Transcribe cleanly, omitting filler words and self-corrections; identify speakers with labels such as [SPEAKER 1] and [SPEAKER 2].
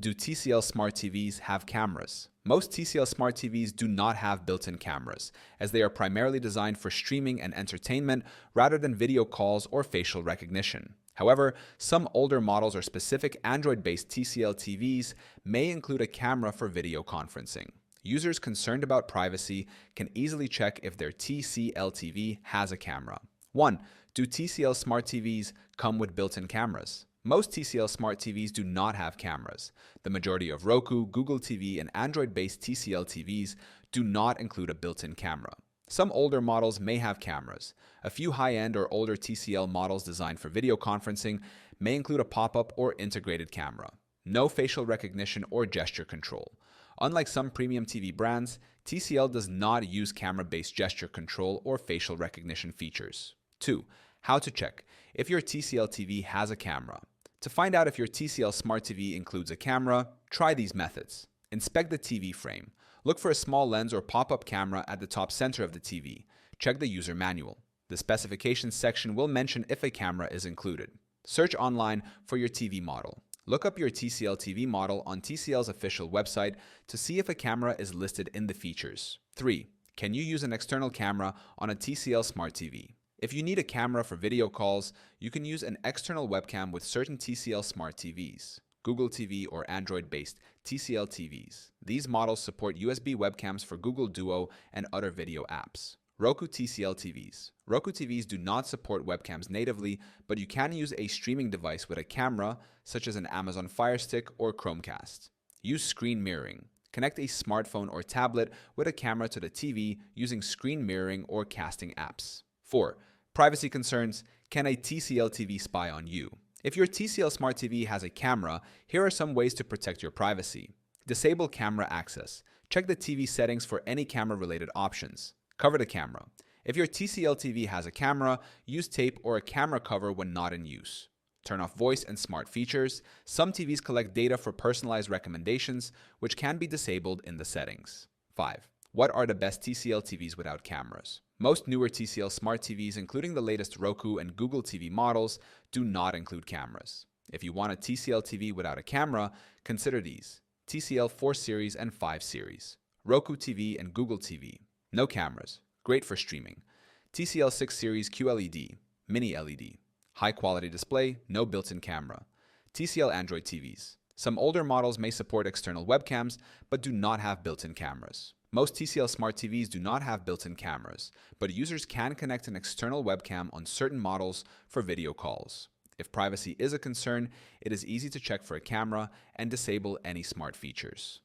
[SPEAKER 1] Do TCL Smart TVs have cameras? Most TCL Smart TVs do not have built-in cameras, as they are primarily designed for streaming and entertainment rather than video calls or facial recognition. However, some older models or specific Android-based TCL TVs may include a camera for video conferencing. Users concerned about privacy can easily check if their TCL TV has a camera. 1. Do TCL Smart TVs come with built-in cameras? Most TCL Smart TVs do not have cameras. The majority of Roku, Google TV, and Android-based TCL TVs do not include a built-in camera. Some older models may have cameras. A few high-end or older TCL models designed for video conferencing may include a pop-up or integrated camera. No facial recognition or gesture control. Unlike some premium TV brands, TCL does not use camera-based gesture control or facial recognition features. 2. How to check if your TCL TV has a camera. To find out if your TCL Smart TV includes a camera, try these methods. Inspect the TV frame. Look for a small lens or pop-up camera at the top center of the TV. Check the user manual. The specifications section will mention if a camera is included. Search online for your TV model. Look up your TCL TV model on TCL's official website to see if a camera is listed in the features. 3. Can you use an external camera on a TCL Smart TV? If you need a camera for video calls, you can use an external webcam with certain TCL Smart TVs, Google TV or Android-based TCL TVs. These models support USB webcams for Google Duo and other video apps. Roku TCL TVs. Roku TVs do not support webcams natively, but you can use a streaming device with a camera, such as an Amazon Fire Stick or Chromecast. Use screen mirroring. Connect a smartphone or tablet with a camera to the TV using screen mirroring or casting apps. 4. Privacy concerns. Can a TCL TV spy on you? If your TCL Smart TV has a camera, here are some ways to protect your privacy. Disable camera access. Check the TV settings for any camera-related options. Cover the camera. If your TCL TV has a camera, use tape or a camera cover when not in use. Turn off voice and smart features. Some TVs collect data for personalized recommendations, which can be disabled in the settings. 5. What are the best TCL TVs without cameras? Most newer TCL Smart TVs, including the latest Roku and Google TV models, do not include cameras. If you want a TCL TV without a camera, consider these: TCL 4 Series and 5 Series, Roku TV and Google TV. No cameras, great for streaming. TCL 6 Series QLED, Mini LED. High quality display, no built-in camera. TCL Android TVs. Some older models may support external webcams, but do not have built-in cameras. Most TCL Smart TVs do not have built-in cameras, but users can connect an external webcam on certain models for video calls. If privacy is a concern, it is easy to check for a camera and disable any smart features.